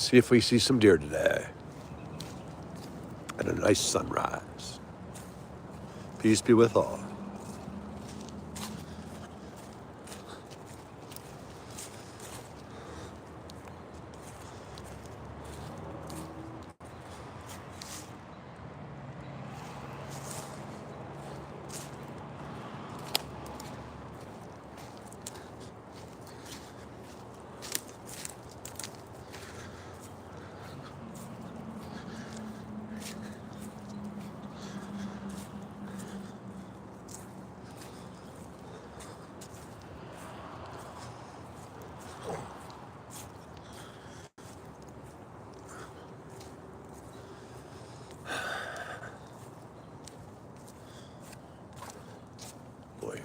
See if we see some deer today. And a nice sunrise. Peace be with all. Boy.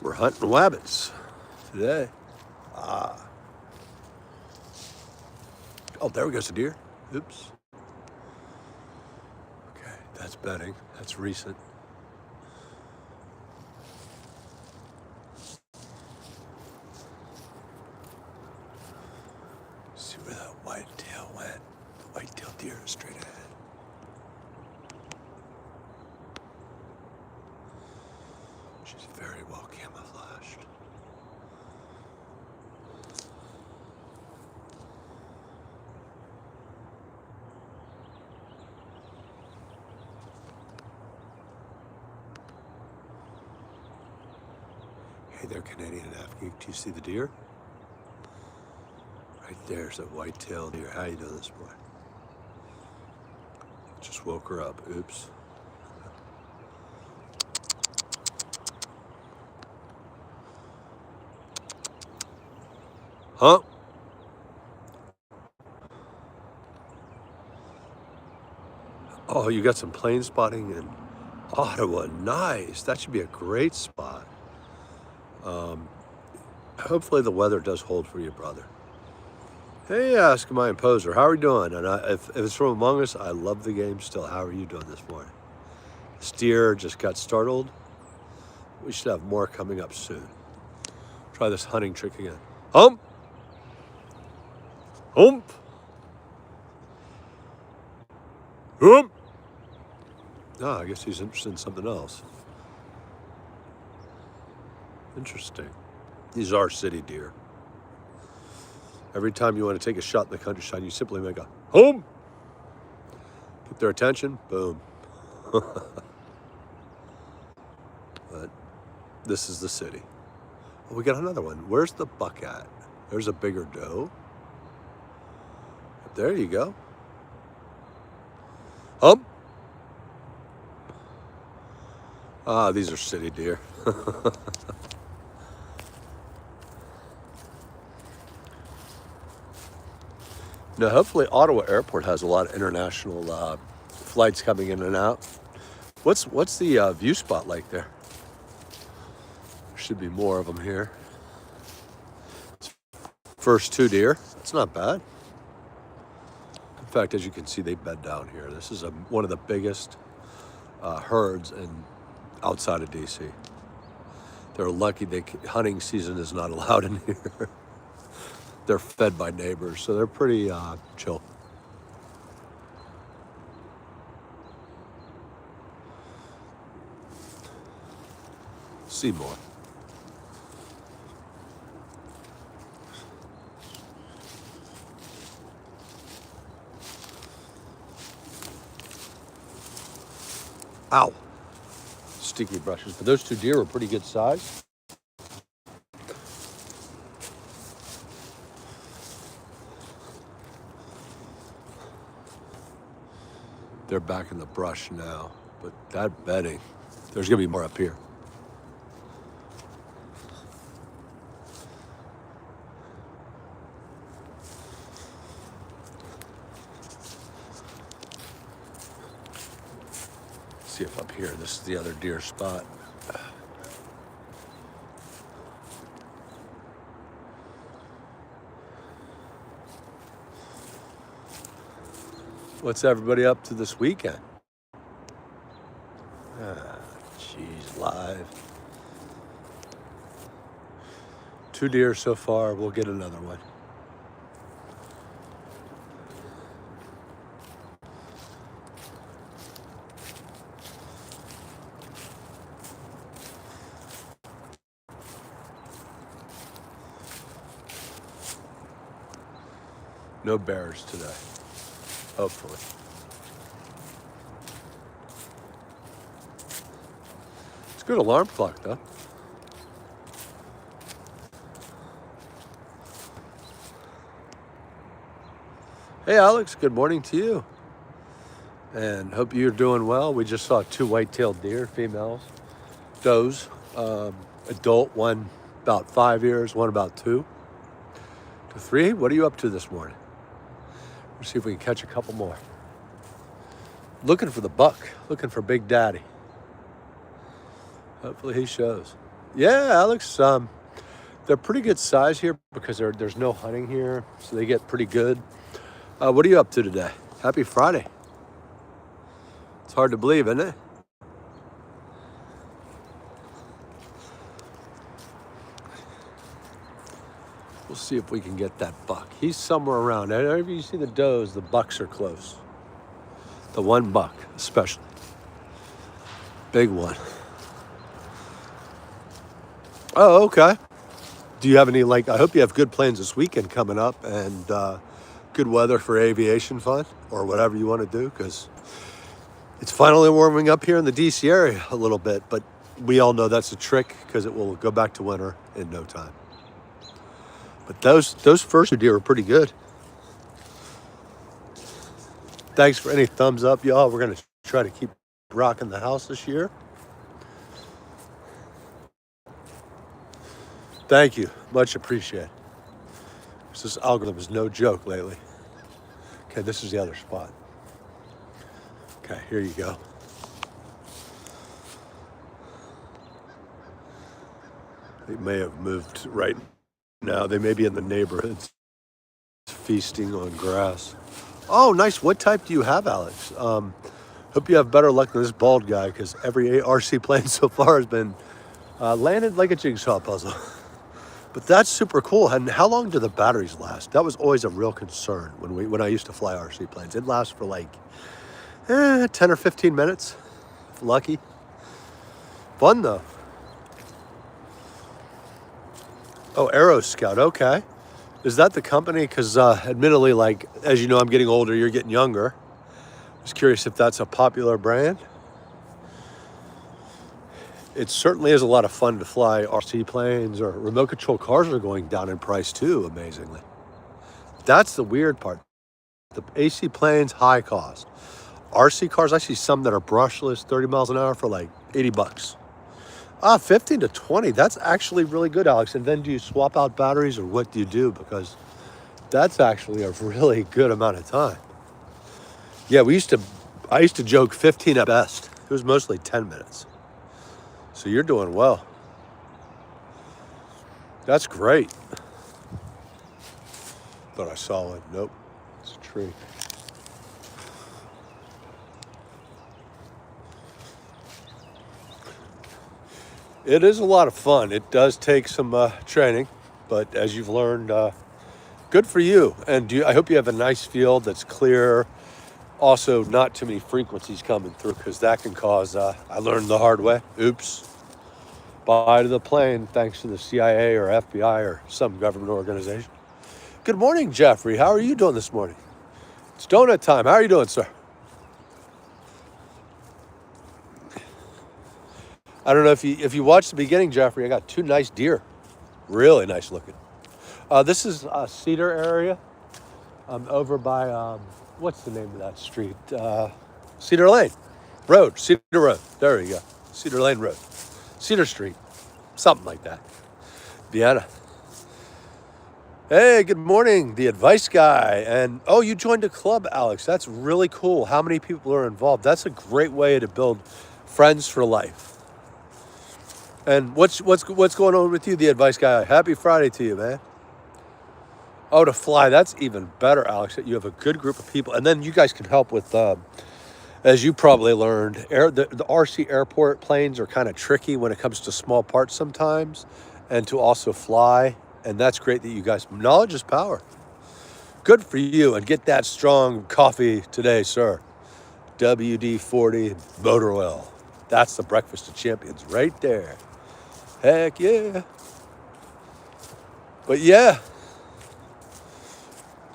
We're hunting wabbits today. Oh, there goes a deer. Oops. Okay, that's bedding. That's recent. See where that whitetail went. The whitetail deer is straight ahead. She's very well camouflaged. Hey there, Canadian Afghan. Do you see the deer? Right there's a white-tailed deer. How you doing this boy? Just woke her up. Oops. Huh? Oh, you got some plane spotting in Ottawa. Nice. That should be a great spot. Hopefully the weather does hold for you, brother. Hey, Eskimo Imposer, how are you doing? And if it's from Among Us, I love the game still. How are you doing this morning? Steer just got startled. We should have more coming up soon. Try this hunting trick again. Hump! Hump! Hump! Ah, I guess he's interested in something else. Interesting. These are city deer. Every time you want to take a shot in the countryside, you simply make a home. Get their attention, boom. But this is the city. Oh, we got another one. Where's the buck at? There's a bigger doe. There you go. Hump. Ah, these are city deer. Now, hopefully Ottawa Airport has a lot of international flights coming in and out. What's the view spot like there? There should be more of them here. First two deer. That's not bad. In fact, as you can see, they bed down here. This is one of the biggest herds outside of DC. They're lucky hunting season is not allowed in here. They're fed by neighbors, so they're pretty chill. See more. Ow. sticky brushes. But those two deer were pretty good size. They're back in the brush now, but that bedding, there's gonna be more up here. See if up here, this is the other deer spot. What's everybody up to this weekend? Geez, live. 2 deer so far, we'll get another one. No bears today, hopefully. It's a good alarm clock, though. Hey, Alex, good morning to you. And hope you're doing well. We just saw 2 white-tailed deer, females, does. Adult, one about 5 years, one about 2 to 3. What are you up to this morning? We'll see if we can catch a couple more. Looking for the buck, looking for Big Daddy. Hopefully he shows. Yeah, Alex, they're pretty good size here because there's no hunting here, so they get pretty good. What are you up to today? Happy Friday. It's hard to believe, isn't it? We'll see if we can get that buck. He's somewhere around. Whenever you see the does, the bucks are close. The one buck, especially. Big one. Oh, okay. Do you have any, I hope you have good plans this weekend coming up and good weather for aviation fun or whatever you want to do, because it's finally warming up here in the DC area a little bit, but we all know that's a trick because it will go back to winter in no time. But those first 2 deer are pretty good. Thanks for any thumbs up, y'all. We're going to try to keep rocking the house this year. Thank you. Much appreciated. This algorithm is no joke lately. Okay, this is the other spot. Okay, here you go. They may have moved right now. They may be in the neighborhoods feasting on grass. Oh, nice. What type do you have, Alex? Hope you have better luck than this bald guy, because every RC plane so far has been landed like a jigsaw puzzle. But that's super cool. And how long do the batteries last? That was always a real concern when I used to fly RC planes. It lasts for 10 or 15 minutes, if lucky. Fun though. Oh, Aero Scout, okay. Is that the company? Because admittedly, as you know, I'm getting older, you're getting younger. I was curious if that's a popular brand. It certainly is a lot of fun to fly RC planes, or remote control cars are going down in price too, amazingly. That's the weird part. The AC planes, high cost. RC cars, I see some that are brushless, 30 miles an hour for 80 bucks. 15 to 20, that's actually really good, Alex. And then do you swap out batteries, or what do you do? Because that's actually a really good amount of time. Yeah, I used to joke 15 at best. It was mostly 10 minutes. So you're doing well. That's great. Thought I saw one. Nope, it's a tree. It is a lot of fun. It does take some training, but as you've learned, good for you. And I hope you have a nice field that's clear. Also, not too many frequencies coming through, because that can cause, I learned the hard way, oops, bye to the plane, thanks to the CIA or FBI or some government organization. Good morning, Jeffrey. How are you doing this morning? It's donut time. How are you doing, sir? I don't know if you watched the beginning, Jeffrey. I got two nice deer, really nice looking. This is a Cedar area. I'm over by what's the name of that street? Cedar Lane Road. Cedar Road. There you go. Cedar Lane Road. Cedar Street. Something like that. Vienna. Hey, good morning, the advice guy. And oh, you joined a club, Alex. That's really cool. How many people are involved? That's a great way to build friends for life. And what's going on with you, the advice guy? Happy Friday to you, man. Oh, to fly. That's even better, Alex. That you have a good group of people, and then you guys can help with. As you probably learned, the RC airport planes are kind of tricky when it comes to small parts sometimes, and to also fly. And that's great that you guys, knowledge is power. Good for you. And get that strong coffee today, sir. WD-40 motor oil. That's the breakfast of champions right there. Heck yeah. But yeah.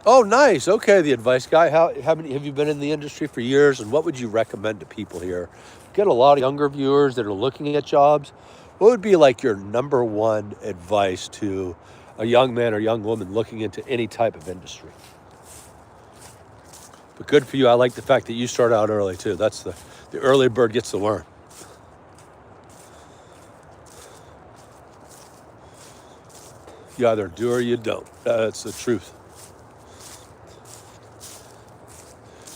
Oh, nice. Okay, the advice guy. How many have you been in the industry for years, and what would you recommend to people here? Get a lot of younger viewers that are looking at jobs. What would be like your number one advice to a young man or young woman looking into any type of industry? But good for you. I like the fact that you start out early too. That's the early bird gets the worm. You either do or you don't. That's the truth.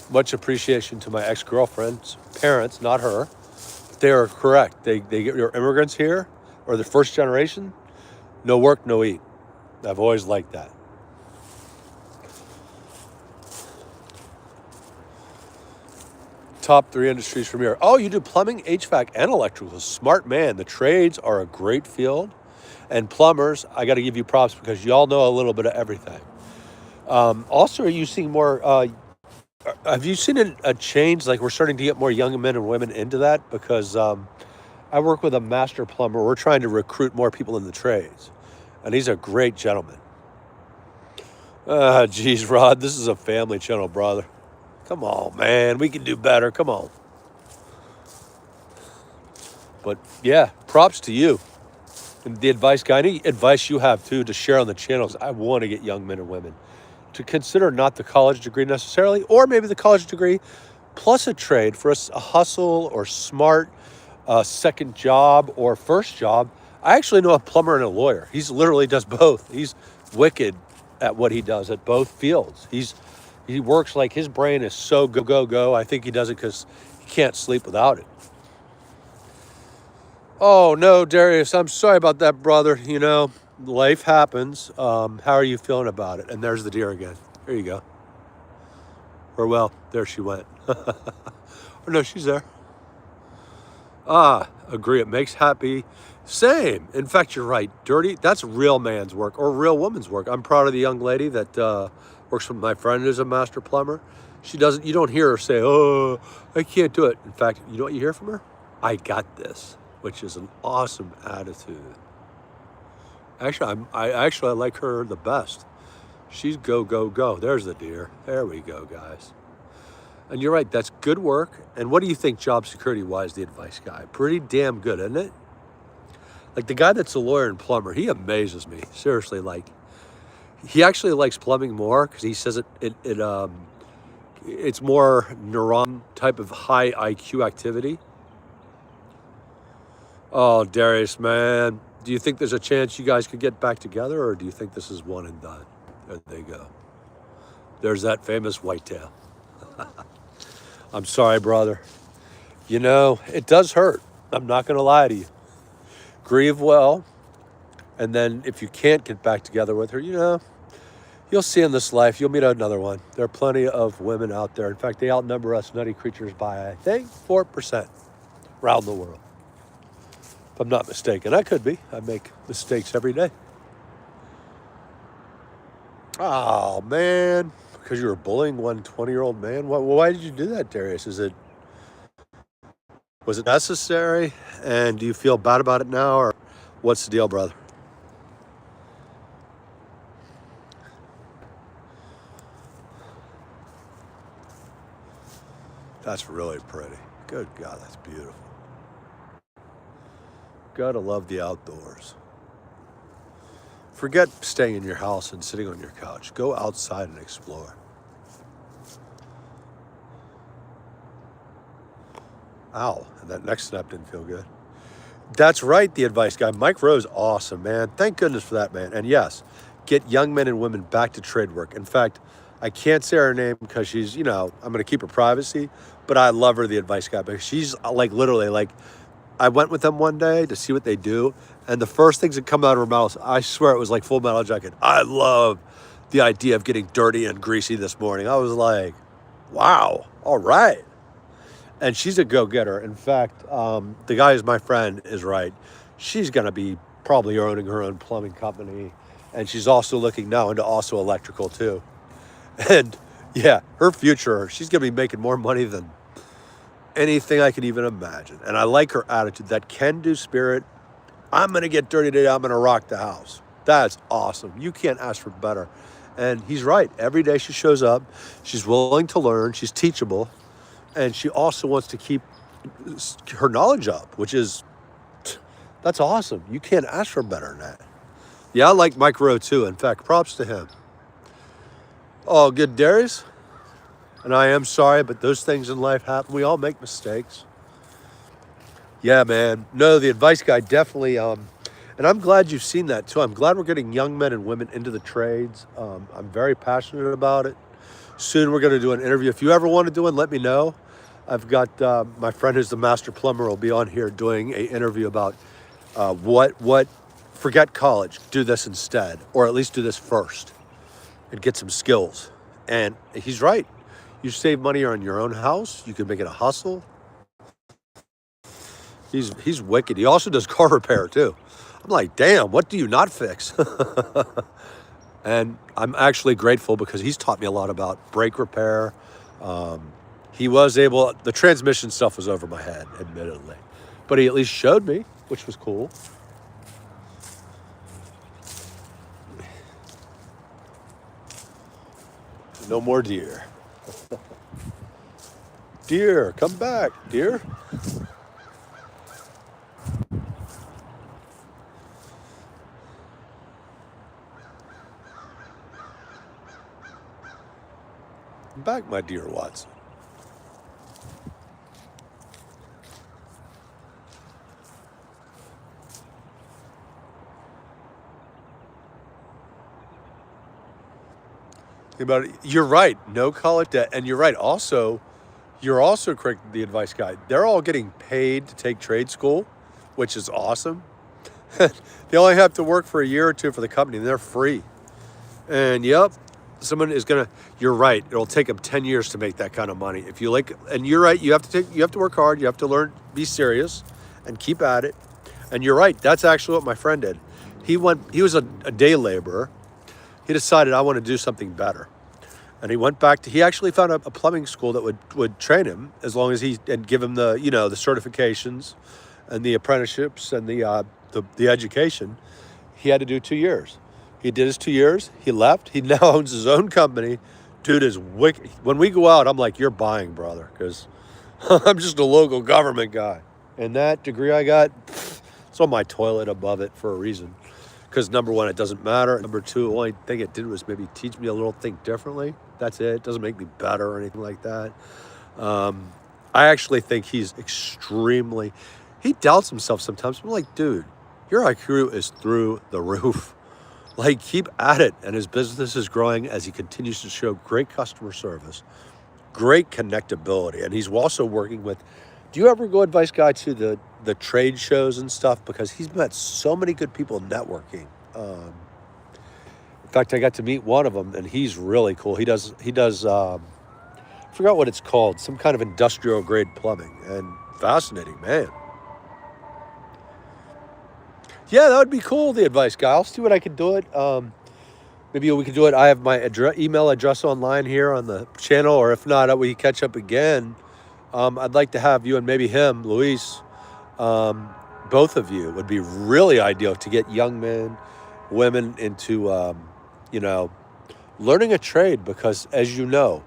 Much appreciation to my ex-girlfriend's parents, not her. They are correct. They get your immigrants here, or the first generation, no work, no eat. I've always liked that. Top 3 industries from here. Oh, you do plumbing, HVAC, and electrical. Smart man. The trades are a great field. And plumbers, I got to give you props because y'all know a little bit of everything. Also, are you seeing more, have you seen a change? Like we're starting to get more young men and women into that because I work with a master plumber. We're trying to recruit more people in the trades. And he's a great gentleman. Geez, Rod, this is a family channel, brother. Come on, man. We can do better. Come on. But yeah, props to you. And the advice guy, any advice you have too to share on the channels, I want to get young men and women to consider not the college degree necessarily, or maybe the college degree plus a trade for a hustle or smart second job or first job. I actually know a plumber and a lawyer. He's literally does both. He's wicked at what he does at both fields. He works like his brain is so go. I think he does it because he can't sleep without it. Oh no, Darius, I'm sorry about that, brother. You know, life happens. How are you feeling about it? And there's the deer again. There you go. Or well, there she went. Or no, she's there. Agree. It makes happy. Same. In fact, you're right. Dirty. That's real man's work or real woman's work. I'm proud of the young lady that works with my friend who's a master plumber. She doesn't. You don't hear her say, "Oh, I can't do it." In fact, you know what you hear from her? "I got this," which is an awesome attitude. Actually, I like her the best. She's go. There's the deer. There we go, guys. And you're right, that's good work. And what do you think job security wise, the advice guy? Pretty damn good, isn't it? Like the guy that's a lawyer and plumber, he amazes me. Seriously, like he actually likes plumbing more because he says it's more neuron type of high IQ activity. Oh, Darius, man. Do you think there's a chance you guys could get back together, or do you think this is one and done? There they go. There's that famous whitetail. I'm sorry, brother. You know, it does hurt. I'm not going to lie to you. Grieve well. And then if you can't get back together with her, you know, you'll see in this life, you'll meet another one. There are plenty of women out there. In fact, they outnumber us nutty creatures by, I think, 4% around the world. If I'm not mistaken. I could be. I make mistakes every day. Oh, man. Because you were bullying one 20-year-old man? Why did you do that, Darius? Was it necessary? And do you feel bad about it now? Or what's the deal, brother? That's really pretty. Good God, that's beautiful. Gotta love the outdoors. Forget staying in your house and sitting on your couch. Go outside and explore. Ow, and that next snap didn't feel good. That's right, the advice guy. Mike Rowe's awesome, man. Thank goodness for that, man. And yes, get young men and women back to trade work. In fact, I can't say her name because she's, I'm going to keep her privacy, but I love her, the advice guy, because she's like literally like, I went with them one day to see what they do, and the first things that come out of her mouth, I swear it was like Full Metal Jacket. I love the idea of getting dirty and greasy this morning. I was like, wow, all right. And she's a go-getter. In fact, the guy who's my friend is right. She's going to be probably owning her own plumbing company, and she's also looking now into also electrical too. And yeah, her future, she's going to be making more money than anything I could even imagine. And I like her attitude, that can-do spirit. I'm going to get dirty today. I'm going to rock the house. That's awesome. You can't ask for better. And he's right. Every day she shows up. She's willing to learn. She's teachable. And she also wants to keep her knowledge up, which is, that's awesome. You can't ask for better than that. Yeah, I like Mike Rowe too. In fact, props to him. Oh, good, Darius. And I am sorry, but those things in life happen. We all make mistakes. Yeah, man. No, the advice guy definitely, and I'm glad you've seen that too. I'm glad we're getting young men and women into the trades. I'm very passionate about it. Soon we're going to do an interview. If you ever want to do one, let me know. I've got my friend who's the master plumber will be on here doing an interview about forget college, do this instead, or at least do this first and get some skills. And he's right. You save money on your own house. You can make it a hustle. He's wicked. He also does car repair too. I'm like, damn, what do you not fix? And I'm actually grateful because he's taught me a lot about brake repair. He was able, the transmission stuff was over my head, admittedly. But he at least showed me, which was cool. No more deer. Deer, come back, deer. Come back, my dear Watson. About it. You're right. No college debt, and you're right. Also, you're also correct. The advice guide. They're all getting paid to take trade school, which is awesome. They only have to work for a year or two for the company, and they're free. And yep, someone is gonna. You're right. It'll take them 10 years to make that kind of money. If you like, and you're right. You have to work hard. You have to learn, be serious, and keep at it. And you're right. That's actually what my friend did. He was a day laborer. He decided I want to do something better. And he went back he actually found a plumbing school that would train him as long as and give him the certifications and the apprenticeships and the education. He had to do 2 years. He did his 2 years. He left. He now owns his own company. Dude is wicked. When we go out, I'm like, you're buying, brother, because I'm just a local government guy. And that degree I got, it's on my toilet above it for a reason. Because number one, it doesn't matter. Number two, the only thing it did was maybe teach me a little think differently. That's it. It doesn't make me better or anything like that. I actually think he's he doubts himself sometimes. I'm like, dude, your IQ is through the roof. Like, keep at it. And his business is growing as he continues to show great customer service, great connectability. And he's also working with, do you ever go, advice guy, to the trade shows and stuff? Because he's met so many good people networking. In fact, I got to meet one of them, and he's really cool. He does I forgot what it's called, some kind of industrial grade plumbing, and fascinating, man. Yeah, that would be cool, the advice guy. I'll see what I can do it. Maybe we can do it. I have my email address online here on the channel, or if not, we can catch up again. I'd like to have you and maybe him, Luis, both of you would be really ideal to get young men, women into, learning a trade, because as you know,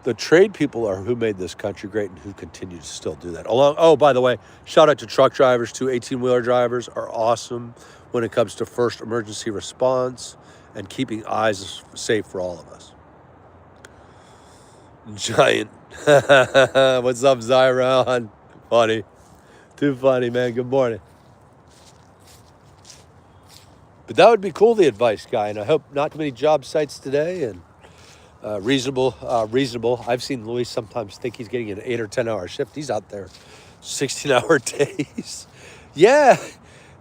The trade people are who made this country great and who continue to still do that. Oh, by the way, shout out to truck drivers too. 18-wheeler drivers are awesome when it comes to first emergency response and keeping eyes safe for all of us. Giant. What's up, Zyron? Funny. Too funny, man. Good morning. But that would be cool, the advice guy. And I hope not too many job sites today and reasonable. I've seen Luis sometimes think he's getting an 8 or 10 hour shift. He's out there 16-hour days. Yeah,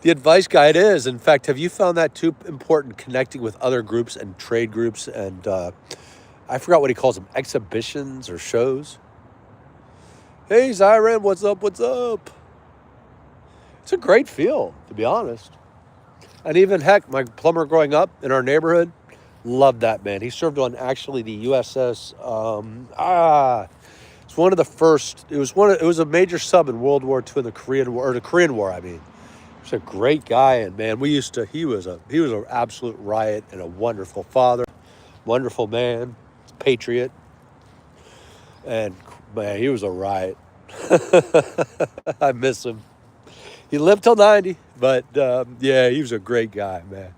the advice guy it is. In fact, have you found that too important, connecting with other groups and trade groups and I forgot what he calls them, exhibitions or shows? Hey, Zyran, what's up? What's up? It's a great feel, to be honest. And even, heck, my plumber growing up in our neighborhood, loved that, man. He served on actually the USS, it's one of the first, it was a major sub in World War II in the Korean War, I mean. He's a great guy, and man, he was an absolute riot and a wonderful father, wonderful man, patriot, and man, he was a riot. I miss him. He lived till 90, but yeah, he was a great guy, man.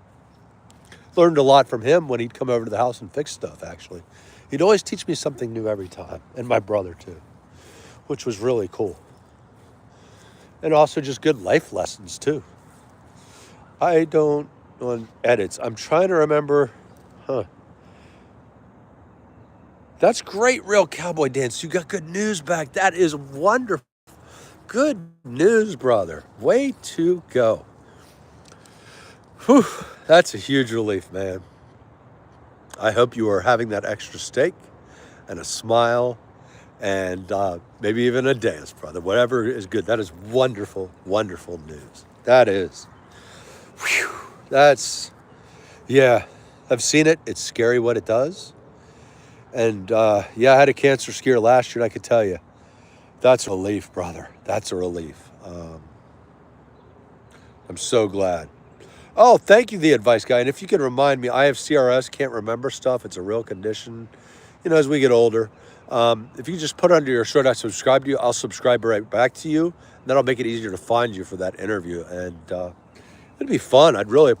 Learned a lot from him when he'd come over to the house and fix stuff, actually. He'd always teach me something new every time, and my brother too, which was really cool. And also just good life lessons too. I don't, on edits, I'm trying to remember, That's great, Real Cowboy Dance. You got good news back. That is wonderful. Good news, brother. Way to go. Whew, that's a huge relief, man. I hope you are having that extra steak and a smile and maybe even a dance, brother. Whatever is good. That is wonderful, wonderful news. That is. Whew, yeah, I've seen it. It's scary what it does. And yeah, I had a cancer scare last year, and I could tell you, that's a relief, brother. That's a relief. I'm so glad. Oh, thank you, the advice guy. And if you can remind me, I have CRS, can't remember stuff. It's a real condition, as we get older. If you just put under your shirt, I subscribe to you, I'll subscribe right back to you. And that'll make it easier to find you for that interview. And it'd be fun. I'd really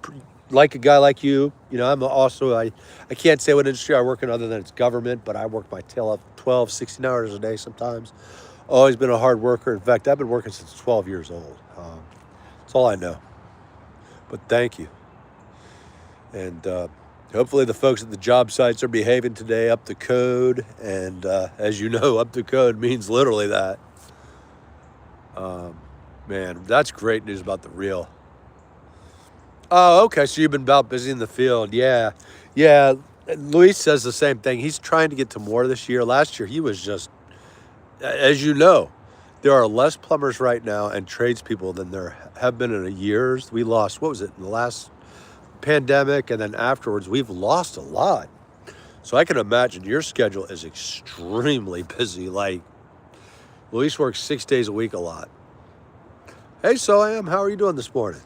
like a guy like you. I'm also, I can't say what industry I work in other than it's government, but I work my tail off 12, 16 hours a day sometimes. Always been a hard worker. In fact, I've been working since 12 years old. That's all I know. But thank you. And hopefully the folks at the job sites are behaving today up to code. And as you know, up to code means literally that. Man, that's great news about the real. Oh, okay. So you've been about busy in the field. Yeah. Luis says the same thing. He's trying to get to more this year. Last year, he was just, as you know, there are less plumbers right now and tradespeople than there have been in years. We lost, what was it, in the last pandemic, and then afterwards, we've lost a lot. So I can imagine your schedule is extremely busy. Like, Luis works 6 days a week a lot. Hey, So-Am, how are you doing this morning?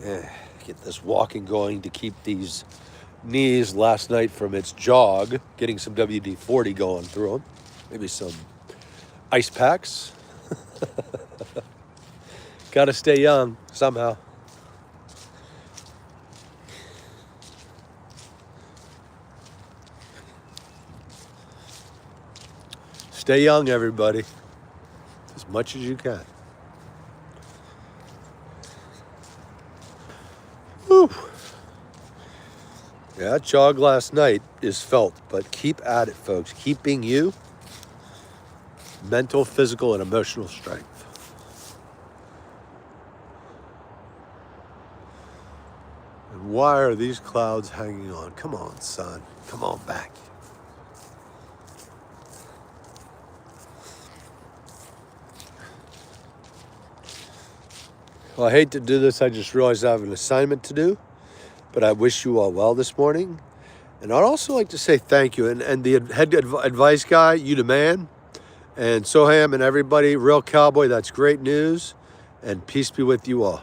Yeah, get this walking going to keep these knees last night from its jog, getting some WD-40 going through them. Maybe some ice packs. Got to stay young somehow. Stay young, everybody, as much as you can. Whew. Yeah, that jog last night is felt, but keep at it, folks. Keep being you. Mental, physical, and emotional strength. And why are these clouds hanging on? Come on, son. Come on back. Well, I hate to do this. I just realized I have an assignment to do. But I wish you all well this morning. And I'd also like to say thank you. And the head advice guy, you the man. And Soham and everybody, Real Cowboy, that's great news. And peace be with you all.